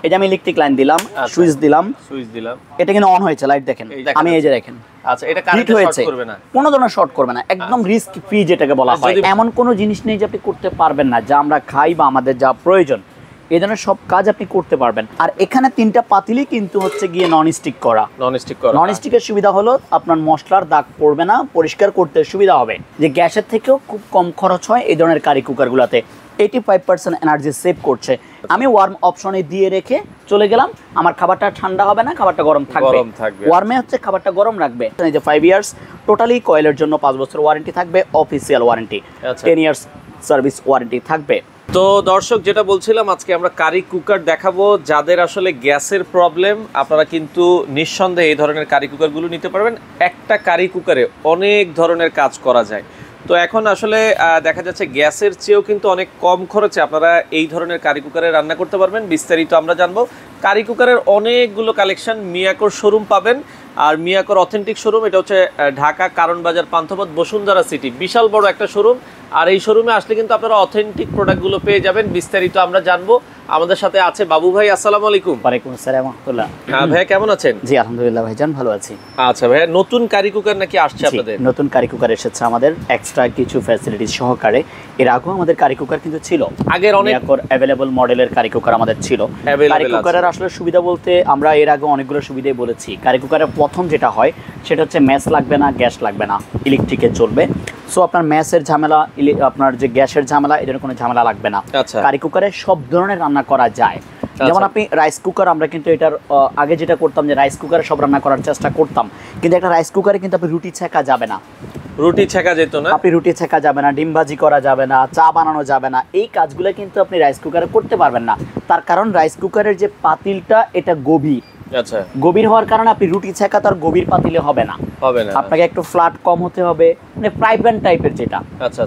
এই যে আমি ইলেকট্রিক লাইন দিলাম, সুইচ দিলাম, এটা কিন্তু অন হয়েছে, লাইট দেখেন, আমি এই যে দেখেন। আচ্ছা, এটা কারেন্ট শর্ট করবে না, কোনো ধরনের শর্ট করবে না, একদম রিস্ক ফ্রি যেটাকে বলা হয়। এমন কোনো জিনিস নেই যে আপনি করতে পারবেন না, যা আমরা খাই বা আমাদের যা প্রয়োজন এই ধরনের সব কাজ আপনি করতে পারবেন। আর এখানে 3টা পাতিলই কিন্তু হচ্ছে গিয়ে নন স্টিকের সুবিধা হলো আপনার মশলার দাগ পড়বে না, পরিষ্কার করতে সুবিধা হবে। যে গ্যাসের থেকেও খুব কম খরচ হয় এই ধরনের কারি কুকারগুলোতে, 85% এনার্জি সেভ করছে। আমি ওয়ার্ম অপশনে দিয়ে রেখে চলে গেলাম, আমার খাবারটা ঠান্ডা হবে না, খাবারটা গরম থাকবে। ওয়ার্মে হচ্ছে খাবারটা গরম রাখবে। এই যে 5 ইয়ার্স টোটালি কয়েলের জন্য 5 বছর ওয়ারেন্টি থাকবে, official warranty 10 years service warranty থাকবে। তো দর্শক, যেটা বলছিলাম, আজকে আমরা কারি কুকার দেখাবো। যাদের আসলে গ্যাসের প্রবলেম, আপনারা কিন্তু নিঃসন্দেহে এই ধরনের কারি কুকারগুলো নিতে পারবেন। একটা কারি কুকারে অনেক ধরনের কাজ করা যায়। তো এখন আসলে দেখা যাচ্ছে গ্যাসের চেয়েও কিন্তু অনেক কম খরচে আপনারা এই ধরনের কারি কুকারে রান্না করতে পারবেন। বিস্তারিত আমরা জানবো। কারি কুকারের অনেকগুলো কালেকশন মিয়াকোর শোরুম পাবেন। আর মিয়াকোর অথেন্টিক শোরুম এটা হচ্ছে ঢাকা কারণ বাজার পান্থপথ বসুন্ধরা সিটি, বিশাল বড় একটা শোরুম। আর এই শোরুমে আসলে কিন্তু আপনারা অথেন্টিক প্রোডাক্টগুলো পেয়ে যাবেন। বিস্তারিত আমরা জানবো। আমাদের সাথে আছে বাবু ভাই। আসসালামু আলাইকুম। ওয়ালাইকুম আসসালাম ওয়া রাহমাতুল্লাহ। হ্যাঁ ভাইয়া, কেমন আছেন? জি আলহামদুলিল্লাহ ভাইজান, ভালো আছি। আচ্ছা ভাইয়া, নতুন কারি কুকার নাকি আসছে আপনাদের? নতুন কারি কুকার এসেছে আমাদের, এক্সট্রা কিছু ফ্যাসিলিটি সহকারে। এর আগেও আমাদের কারি কুকার কিন্তু ছিল, আগের অনেক অ্যাভেলেবল মডেলের কারি কুকার আমাদের ছিল। কারি কুকারের আসলে সুবিধা বলতে আমরা এর আগে অনেকগুলো সুবিধাই বলেছি। কারি কুকারের প্রথম যেটা হয় সেটা হচ্ছে ম্যাচ লাগবে না, গ্যাস লাগবে না, ইলেকট্রিকে চলবে। সো আপনার ম্যাচের ঝামেলা, আপনার যে গ্যাসের ঝামেলা, এদের কোনো ঝামেলা লাগবে না। কারি কুকারে সব ধরনের রান্না করা যায়। যেমন আপনি রাইস কুকার, আমরা কিন্তু এটার আগে যেটা করতাম যে রাইস কুকারে সব রান্না করার চেষ্টা করতাম, কিন্তু একটা রাইস কুকারে কিন্তু আপনি রুটি ছেঁকা যাবে না, রুটি ছেঁকা যেত না, আপনি রুটি ছেঁকা যাবে না, ডিম ভাজি করা যাবে না, চা বানানো যাবে না, এই কাজগুলো কিন্তু আপনি রাইস কুকারে করতে পারবেন না। তার কারণ রাইস কুকারের যে পাতিলটা এটা গভীর, আচ্ছা, গভীর হওয়ার কারণে আপনি রুটি ছেঁকা তার গভীর পাতিলে হবে না, আপনাকে একটু ফ্ল্যাট কম হতে হবে, মানে ফ্রাই প্যান টাইপের যেটা,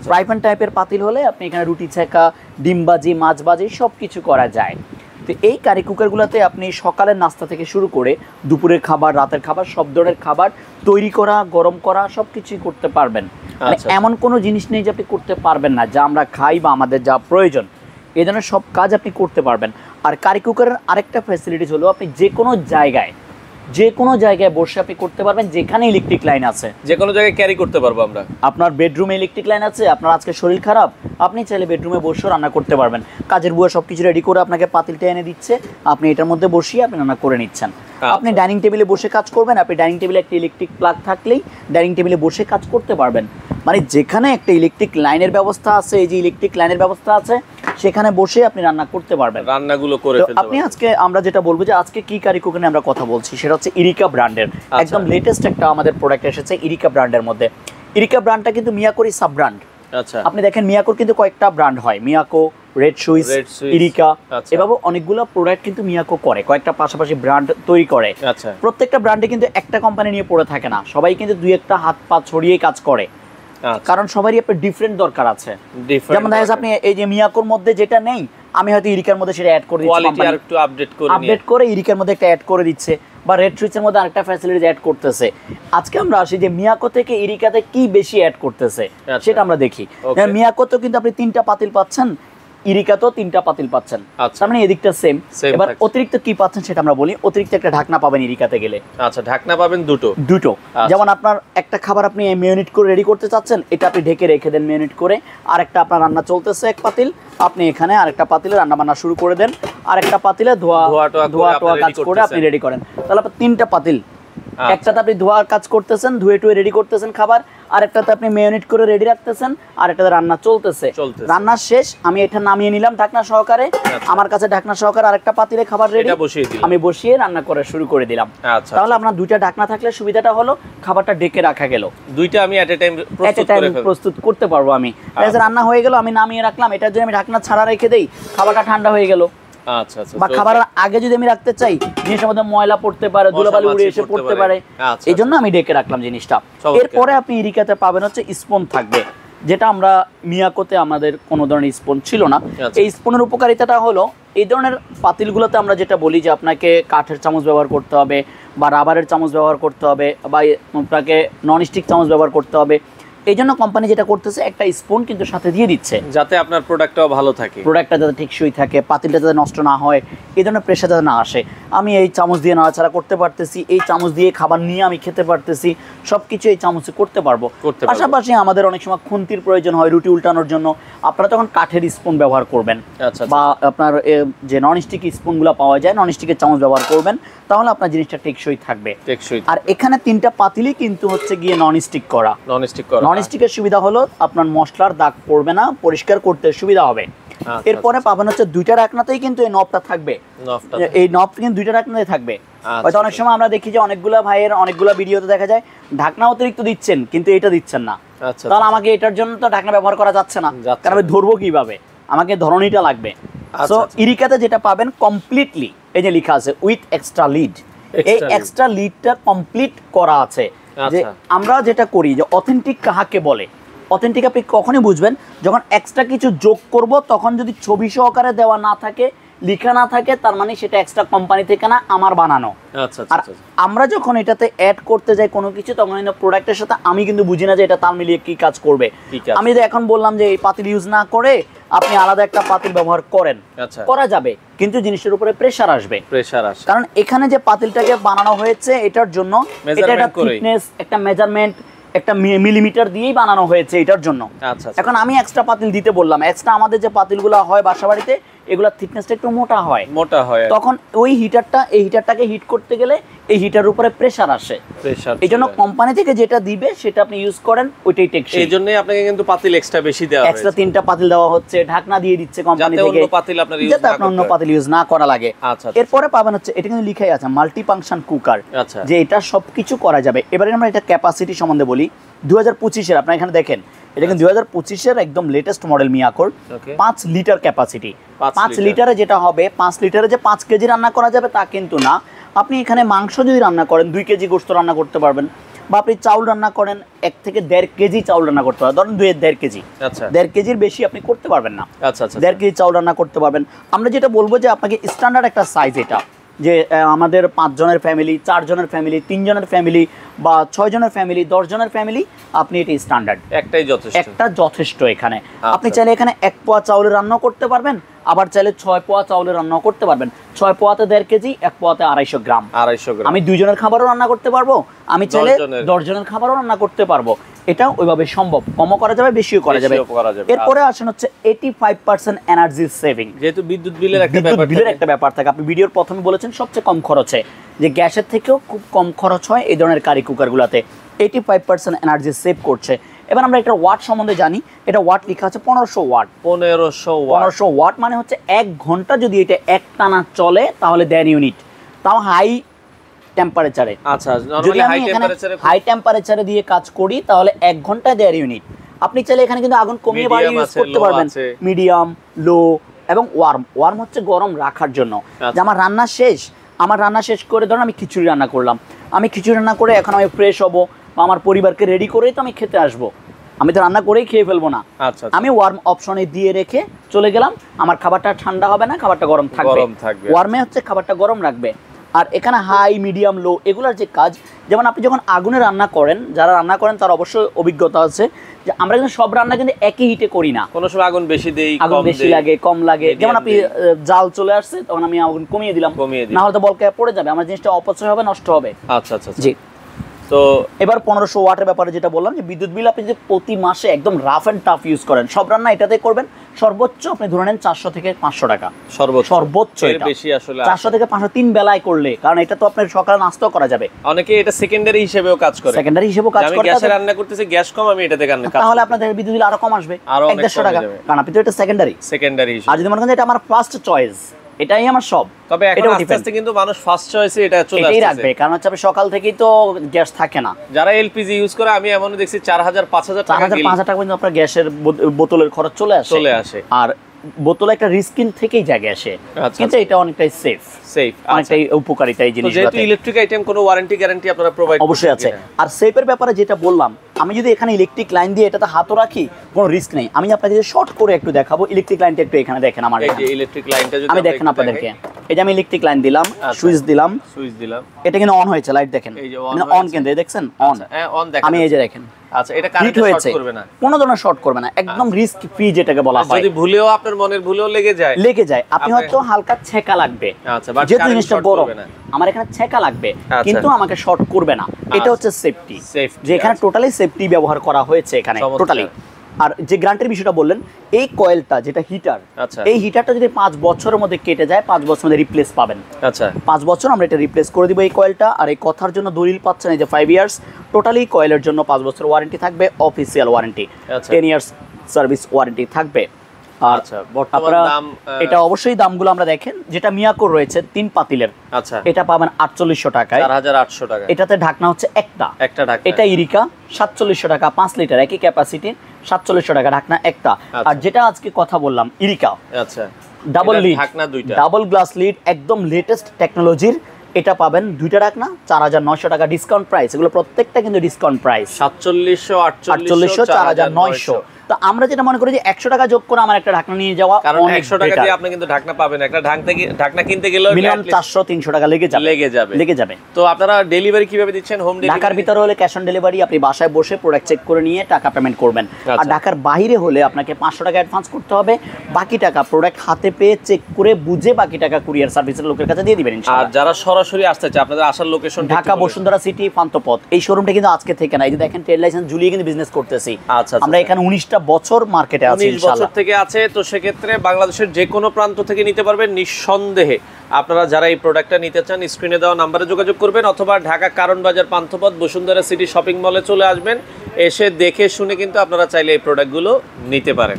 ফ্রাই প্যান টাইপের পাতিল হলে আপনি এখানে রুটি ছেঁকা, ডিম ভাজি, মাছ ভাজি সব কিছু করা যায়। তো এই কারি কুকারগুলোতে আপনি সকালের নাস্তা থেকে শুরু করে দুপুরের খাবার, রাতের খাবার, সব ধরনের খাবার তৈরি করা, গরম করা সব কিছুই করতে পারবেন। এমন কোনো জিনিস নেই যে আপনি করতে পারবেন না, যা আমরা খাই বা আমাদের যা প্রয়োজন এই ধরনের সব কাজ আপনি করতে পারবেন। আর কারি কুকারের আরেকটা ফ্যাসিলিটিস হলো আপনি যে কোনো জায়গায় বসে আপনি করতে পারবেন, যেখানে ইলেকট্রিক লাইন আছে, যে কোনো জায়গায় ক্যারি করতে পারবো আমরা। আপনার বেডরুমে ইলেকট্রিক লাইন আছে, আপনার আজকে শরীর খারাপ, আপনি চাইলে বেডরুমে বসেও রান্না করতে পারবেন। কাজের বুয়া সব কিছু রেডি করে আপনাকে পাতিলটা এনে দিচ্ছে, আপনি এটার মধ্যে বসিয়ে আপনি রান্না করে নিচ্ছেন। আপনি ডাইনিং টেবিলে বসে কাজ করবেন, আপনি ডাইনিং টেবিলে একটা ইলেকট্রিক প্লাগ থাকলেই ডাইনিং টেবিলে বসে কাজ করতে পারবেন। মানে যেখানে একটা ইলেকট্রিক লাইনের ব্যবস্থা আছে, এই যে ইলেকট্রিক লাইনের ব্যবস্থা আছে, সেখানে বসে আপনি রান্না করতে পারবেন, রান্নাগুলো করে ফেলতে। আপনি আজকে আমরা যেটা বলবো যে আজকে কি কারি কুকার নিয়ে আমরা কথা বলছি সেটা হচ্ছে ইরিকা ব্র্যান্ডের একদম লেটেস্ট একটা আমাদের প্রোডাক্ট এসেছে ইরিকা ব্র্যান্ডের মধ্যে। ইরিকা ব্র্যান্ডটা কিন্তু মিয়াকোরই সাব ব্র্যান্ড। আচ্ছা, আপনি দেখেন মিয়াকোর কিন্তু কয়েকটা ব্র্যান্ড হয়, মিয়াকো, রেড সুইস, ইরিকা, এভাবে অনেকগুলো প্রোডাক্ট কিন্তু মিয়াকো করে, কয়েকটা পাশাপাশি ব্র্যান্ড তৈরি করে। প্রত্যেকটা ব্র্যান্ডে কিন্তু একটা কোম্পানি নিয়ে পড়ে থাকে না, সবাই কিন্তু দুই একটা হাত পা ছড়িয়ে কাজ করে, কারণ সবারই একটা ডিফারেন্ট দরকার আছে। যেমন দেখা যাচ্ছে আপনি এই যে মিয়াকোর মধ্যে যেটা নেই, আমি হয়তো ইরিকার মধ্যে সেটা অ্যাড করে দিচ্ছি, কোয়ালিটি আর একটু আপডেট করে ইরিকার মধ্যে একটা অ্যাড করে দিচ্ছে, বা রেড সুইচের মধ্যে আরেকটা ফ্যাসিলিটি অ্যাড করতেছে। আজকে আমরা আসি যে মিয়াকো থেকে ইরিকাতে কি বেশি অ্যাড করতেছে সেটা আমরা দেখি। মিয়াকোতে কিন্তু আপনি 3টা পাতিল পাচ্ছেন, ইরিকাতেও 3টা পাতিল পাচ্ছেন, তার মানে এদিকটা সেম। এবার অতিরিক্ত কি পাচ্ছেন সেটা আমরা বলি। অতিরিক্ত একটা ঢাকনা পাবেন ইরিকাতে গেলে। আচ্ছা, ঢাকনা পাবেন দুটো। যেমন আপনার একটা খাবার আপনি মেরিনেট করে রেডি করতে চাচ্ছেন, এটা আপনি ঢেকে রেখে দেন মেরিনেট করে, আর একটা আপনার রান্না চলতেছে এক পাতিল, আপনি এখানে আরেকটা পাতিলে রান্না বান্না শুরু করে দেন, আরেকটা পাতিলে ধোয়া কাজ করে আপনি রেডি করেন, তাহলে আপনার 3টা পাতিল। একটাতে আপনি ধোয়ার কাজ করতেছেন, ধুয়ে টুয়ে রেডি করতেছেন খাবার, আরেকটাতে আপনি মেরিনেট করে রেডি রাখতেছেন, আর একটাতে রান্না চলতেছে। রান্না শেষ, আমি এটা নামিয়ে নিলাম ঢাকনা সহকারে, আমার কাছে ঢাকনা সহকারে আরেকটা পাতিলে খাবার রেডি, আমি বসিয়ে রান্না করে শুরু করে দিলাম। তাহলে আপনার 2টা ঢাকনা থাকলে সুবিধাটা হলো খাবারটা ঢেকে রাখা গেল, 2টা আমি এট এ টাইম প্রস্তুত করতে পারবো। আমি রান্না হয়ে গেল, আমি নামিয়ে রাখলাম, এটার জন্য আমি ঢাকনা ছাড়া রেখে দেই, খাবারটা ঠান্ডা হয়ে গেল। আচ্ছা আচ্ছা, বা খাবারের আগে যদি আমি রাখতে চাই, জিনিসের মধ্যে ময়লা পড়তে পারে, ধুলাবালি উড়ে এসে পড়তে পারে, এই জন্য আমি ঢেকে রাখলাম জিনিসটা। এরপরে আপনি ইরিকাতে পাবেন হচ্ছে স্পুন থাকবে, যেটা আমরা মিয়াকোতে আমাদের কোনো ধরনের স্পুন ছিল না। এই স্পুনের উপকারিতাটা হলো এই ধরনের পাতিলগুলোতে আমরা যেটা বলি যে আপনাকে কাঠের চামচ ব্যবহার করতে হবে, বা রাবারের চামচ ব্যবহার করতে হবে, বা আপনাকে ননস্টিক চামচ ব্যবহার করতে হবে, এই জন্য কোম্পানি যেটা করতেছে একটা স্পুন কিন্তু সাথে দিয়ে দিচ্ছে, যাতে আপনার প্রোডাক্টটাও ভালো থাকে, প্রোডাক্টটা যাতে টেকসই থাকে, পাতিলটা যাতে নষ্ট না হয়, এই ধরনের প্রেশার যাতে না আসে। আমি এই চামচ দিয়ে নাড়াচাড়া করতে পারতেছি, এই চামচ দিয়ে খাবার নিয়ে আমি খেতে পারতেছি, সব কিছু এই চামচে করতে পারবো। পাশাপাশি আমাদের অনেক সময় খুন্তির প্রয়োজন হয় রুটি উল্টানোর জন্য, আপনারা তখন কাঠের স্পুন ব্যবহার করবেন, বা আপনার যে ননস্টিক স্পুনগুলো পাওয়া যায় ননস্টিকের চামচ ব্যবহার করবেন, তাহলে আপনার জিনিসটা টেকসই থাকবে। আর এখানে 3টা পাতিলই কিন্তু হচ্ছে গিয়ে ননস্টিক করা। ননস্টিকের সুবিধা হলো আপনার মশলার দাগ পড়বে না, পরিষ্কার করতে সুবিধা হবে। এরপরে পাবেন হচ্ছে 2টা ঢাকনাতেই কিন্তু এই নবটা থাকবে, এই নব কিন্তু 2টা ঢাকনাতেই থাকবে। হয়তো অনেক সময় আমরা দেখি যে অনেকগুলা ভাইয়ের অনেকগুলা ভিডিওতে দেখা যায় ঢাকনা অতিরিক্ত দিচ্ছেন কিন্তু এটা দিচ্ছেন না, তাহলে আমাকে এটার জন্য তো ঢাকনা ব্যবহার করা যাচ্ছে না, কারণ আমি ধরবো কিভাবে, আমাকে ধরনীটা লাগবে। সো ইরিকাতে যেটা পাবেন কমপ্লিটলি এই যে লেখা আছে উইথ এক্সট্রা লিড, এই এক্সট্রা লিডটা কমপ্লিট করা আছে। যে আমরা যেটা করি যে অথেন্টিক কাহাকে বলে, অথেন্টিক আপনি কখনই বুঝবেন যখন এক্সট্রা কিছু যোগ করব, তখন যদি ছবি সহকারে দেওয়া না থাকে, লেখা না থাকে, তার মানে সেটা এক্সট্রা কোম্পানি থেকে না, আমার বানানো। আর আমরা যখন এটাতে অ্যাড করতে যাই কোনো কিছু, তখন কিন্তু প্রোডাক্টের সাথে আমি কিন্তু বুঝি না যে এটা তাল মিলিয়ে কি কাজ করবে। আমি যদি এখন বললাম যে এই পাতিল ইউজ না করে আপনি আলাদা একটা পাতিল ব্যবহার করেন, করা যাবে, কিন্তু জিনিসের উপরে প্রেসার আসবে, কারণ এখানে যে পাতিলটাকে বানানো হয়েছে এটার জন্য, এটা একটা থিকনেস, একটা মেজারমেন্ট, একটা মিলিমিটার দিয়েই বানানো হয়েছে এটার জন্য। এখন আমি এক্সট্রা পাতিল দিতে বললাম, এক্সট্রা আমাদের যে পাতিলগুলো হয় বাসা বাড়িতে, এগুলা থিকনেসটা একটু মোটা হয়, তখন ওই হিটারটা এই হিটারটাকে হিট করতে গেলে এই হিটারের উপরে প্রেসার আসে, এই জন্য কোম্পানি থেকে যেটা দিবে সেটা আপনি ইউজ করেন, ওইটাই টেকসই। এই জন্যই আপনাকে কিন্তু পাতিল এক্সট্রা বেশি দেওয়া হয়েছে, এক্সট্রা 3টা পাতিল দেওয়া হচ্ছে, ঢাকনা দিয়ে দিচ্ছে কোম্পানি থেকে, যাতে অন্য পাতিল ইউজ না করা লাগে। এরপরে পাবেন হচ্ছে এটা কিন্তু লিখাই আছে মাল্টি ফাংশন কুকার, যে এটা সবকিছু করা যাবে। এবারে আমরা এটা ক্যাপাসিটি সম্বন্ধে বলি। 2025 এর আপনারা এখানে দেখেন, এটা কিন্তু 2025 এর একদম লেটেস্ট মডেল মিয়াকোর, 5 লিটার ক্যাপাসিটি। 5 লিটারে যেটা হবে, 5 লিটারে যে 5 কেজি রান্না করা যাবে তা কিন্তু না। আপনি এখানে মাংস যদি রান্না করেন 2 কেজি গোশত রান্না করতে পারবেন, বা আপনি চাউল রান্না করেন 1 থেকে 1.5 কেজি চাউল রান্না করতে পারবেন, ধরেন 2.5 কেজি, 1.5 কেজির বেশি আপনি করতে পারবেন না, 1.5 কেজি চাউল রান্না করতে পারবেন। আমরা যেটা বলবো যে আপনাকে স্ট্যান্ডার্ড একটা সাইজ, এটা যে আমাদের 5 জনের ফ্যামিলি, 4 জনের ফ্যামিলি, 3 জনের ফ্যামিলি, বা 6 জনের ফ্যামিলি, 10 জনের ফ্যামিলি, আপনি এটা স্ট্যান্ডার্ড, একটা যথেষ্ট। এখানে আপনি চাইলে এখানে 1 পোয়া চাউলের রান্না করতে পারবেন, আবার চাইলে 6 পোয়া চাউলের রান্না করতে পারবেন। 6 পোয়াতে 1.5 কেজি, 1 পোয়াতে 250 গ্রাম। আমি 2 জনের খাবারও রান্না করতে পারবো, আমি চাইলে 10 জনের খাবারও রান্না করতে পারবো। এটা ওইভাবে সম্ভব, কমও করা যাবে, বেশিও করা যাবে। এরপরে আসেন হচ্ছে 85% এনার্জি সেভিং, যেহেতু বিদ্যুৎ বিলের একটা ব্যাপার থাকে। আপনি ভিডিওর প্রথমে বলেছেন সবচেয়ে কম খরচে, যে গ্যাসের থেকেও খুব কম খরচ হয় এই ধরনের কারি কুকারগুলোতে। 85% এনার্জি সেভ করছে। এবার আমরা এটা ওয়াট সম্বন্ধে জানি, এটা ওয়াট লেখা আছে 1500 ওয়াট। 1500 ওয়াট মানে হচ্ছে 1 ঘন্টা যদি এটা একটানা চলে তাহলে 1.5 ইউনিট, তাও হাই টেম্পারেচারে। যদি আমি এখানে হাই টেম্পারেচারে দিয়ে কাজ করি তাহলে 1 ঘন্টায় 1.5 ইউনিট। আপনি চাইলে এখানে কিন্তু আগুন কমিয়ে বাড়িয়ে ইউজ করতে পারবেন, মিডিয়াম, লো এবং ওয়ার্ম। ওয়ার্ম হচ্ছে গরম রাখার জন্য। যে আমার রান্না শেষ, আমার রান্না শেষ করে ধরুন আমি খিচুড়ি রান্না করলাম, আমি খিচুড়ি রান্না করে এখন আমি ফ্রেশ হবো, বা আমার পরিবারকে রেডি করেই তো আমি খেতে আসবো, আমি তো রান্না করেই খেয়ে ফেলবো না। আমি ওয়ার্ম অপশনে দিয়ে রেখে চলে গেলাম, আমার খাবারটা ঠান্ডা হবে না, খাবারটা গরম থাকবে। ওয়ার্মে হচ্ছে খাবারটা গরম রাখবে। আর এখানে হাই, মিডিয়াম, লো এগুলোর যে কাজ, যেমন আপনি যখন আগুনে রান্না করেন, যারা রান্না করেন তার অবশ্যই অভিজ্ঞতা আছে যে আমরা কিন্তু সব রান্না কিন্তু একই হিটে করি না, কোনো সময় আগুন বেশি দেই, আগুন বেশি লাগে, কম লাগে। যেমন আপনি জাল চলে আসছে তখন আমি আগুন কমিয়ে দিলাম, না হলে তো বলকা পড়ে যাবে, আমার জিনিসটা অপচয় হবে, নষ্ট হবে। জি। তো এবার 1500 ওয়াটের ব্যাপারে যেটা বললাম, যে বিদ্যুৎ বিল আপনি যদি প্রতি মাসে একদম রাফ এন্ড টাফ ইউজ করেন, সব রান্না এটাতে করবেন, সর্বোচ্চ আপনি ধরে নেন 400 থেকে 500 টাকা, সর্বোচ্চ। এটা বেশি আসলে 400 থেকে 500 3 বেলায় করলে, কারণ এটা তো আপনার সকালে নাস্তা করা যাবে। অনেকে এটা সেকেন্ডারি হিসেবেও কাজ করে, আমি গ্যাসে রান্না করতেছি, গ্যাস কম, আমি এটাতে রান্না করি, তাহলে আপনাদের বিদ্যুৎ বিল আরো কম আসবে, 150 টাকা, কারণ আপনি তো এটা সেকেন্ডারি হিসেবে। আর যদি মনে করেন এটা আমার ফার্স্ট চয়েস, এটাই আমার সব, তবে এখন আস্তে আস্তে কিন্তু মানুষ ফার্স্ট চয়েসে এটা চলে আসছে, এটাই রাখবে, কারণ হচ্ছে সকাল থেকেই তো গ্যাস থাকে না। যারা এলপিজি ইউজ করে, আমি এমনও দেখছি 4000-5000 টাকা, 4000-5000 টাকা পর্যন্ত আপনার গ্যাসের বোতলের খরচ চলে আসে। আর বোতলে একটা রিস্কিন থেকেই জায়গা আসে, কিন্তু এটা অনেকটাই সেফ, অনেকটাই উপকারিতা এই জিনিসটা। যেহেতু ইলেকট্রিক আইটেম, কোনো ওয়ারেন্টি গ্যারান্টি আপনারা প্রোভাইড অবশ্যই আছে। আর সেফের ব্যাপারে যেটা বললাম, আমি যদি এখানে ইলেকট্রিক লাইন দিয়ে এটাতে হাতও রাখি, কোনো রিস্ক নেই। আমি আপনাদের শর্ট করে একটু দেখাবো ইলেকট্রিক লাইনটা, একটু এখানে দেখেন। আমার এই যে ইলেকট্রিক লাইনটা যদি আমি দেখেন আপনাদেরকে, এই যে আমি ইলেকট্রিক লাইন দিলাম, সুইচ দিলাম, এটা কিন্তু অন হয়েছে, লাইট দেখেন, অন, কিন্তু দেখছেন অন, আমি এই যে দেখেন আচ্ছা, এটা কারেন্টে শর্ট করবে না, কোনো ধরনের শর্ট করবে না, একদম রিস্ক ফ্রি যেটাকে বলা হয়। যদি ভুলেও আপনার মনের ভুলেও লেগে যায় আপনি হয়তো হালকা ছেকা লাগবে, আচ্ছা, বাট যেহেতু জিনিসটা বড় আমার এখানে ছেকা লাগবে কিন্তু আমাকে শর্ট করবে না, এটা হচ্ছে সেফটি, যে এখানে টোটালি সেফটি ব্যবহার করা হয়েছে এখানে টোটালি। আর যে গ্যারান্টির বিষয়টা বললেন, এই কয়েলটা যেটা হিটার, এই হিটারটা যদি 5 বছরের মধ্যে কেটে যায় 5 বছরের মধ্যে রিপ্লেস পাবেন। আচ্ছা, 5 বছর আমরা এটা রিপ্লেস করে দিব এই কয়েলটা। আর এই কথার জন্য দলিল পাচ্ছেন এই যে 5 ইয়ার্স, টোটালি কয়েলের জন্য 5 বছর ওয়ারেন্টি থাকবে, official warranty 10 years service warranty থাকবে। আচ্ছা, বর্তমান দাম এটা অবশ্যই দামগুলো আমরা দেখেন, যেটা মিয়াকোর রয়েছে 3 পাতিলের, আচ্ছা, এটা পাবেন 4800 টাকায়, 4800 টাকা। এটাতে ঢাকনা হচ্ছে একটা ঢাকনা, এটা ইরিকা 4700 টাকা, 5 লিটার একই ক্যাপাসিটি, 4700 টাকা ঢাকনা একটা। আর যেটা আজকে কথা বললাম ইরিকা, আচ্ছা, ডাবল লিড ঢাকনা দুইটা, ডাবল গ্লাস লিড, একদম লেটেস্ট টেকনোলজির, এটা পাবেন দুইটা ঢাকনা 4900 টাকা ডিসকাউন্ট প্রাইস। এগুলো প্রত্যেকটা কিন্তু ডিসকাউন্ট প্রাইস, 4700 4800 4900। তো আমরা যেটা মনে করি যে 100 টাকা যোগ করে আমার একটা ঢাকনা নিয়ে যাওয়া, কারণ 100 টাকা দিয়ে আপনি কিন্তু ঢাকনা পাবেন, একটা ঢাকনা কিনতে গেলেও মিনিমাম 400-300 টাকা লেগে যাবে। তো আপনারা ডেলিভারি কিভাবে দিচ্ছেন? Home delivery? ঢাকার ভিতরে হলে ক্যাশ অন ডেলিভারি, আপনি বাসায় বসে প্রোডাক্ট চেক করে নিয়ে টাকা পেমেন্ট করবেন। আর ঢাকার বাইরে হলে আপনাকে 500 টাকা অ্যাডভান্স করতে হবে, বাকি টাকা প্রোডাক্ট হাতে পেয়ে চেক করে বুঝে বাকি টাকা কুরিয়ার সার্ভিসের লোকের কাছে দিয়ে দিবেন ইনশাআল্লাহ। আর যারা সরাসরি আসতে চায়, আপনাদের আসার লোকেশন ঢাকা বসুন্ধরা সিটি পান্থপথ। এই শোরুমটা কিন্তু আজকে থেকে না, এই যে দেখেন ট্রেড লাইসেন্স ঝুলিয়ে কিন্তু বিজনেস করতেছি। আচ্ছা, আমরা এখানে 19টা বছর মার্কেটে আছি 19 বছর থেকে আছে। তো সেক্ষেত্রে বাংলাদেশের যে কোনো প্রান্ত থেকে নিতে পারবেন নিঃসন্দেহে। আপনারা যারা এই প্রোডাক্টটা নিতে চান স্ক্রিনে দেওয়া নাম্বারে যোগাযোগ করবেন, অথবা ঢাকা কারণ বাজার পান্থপথ বসুন্ধরা সিটি শপিং মলে চলে আসবেন, এসে দেখে শুনে কিন্তু আপনারা চাইলে এই প্রোডাক্টগুলো নিতে পারেন।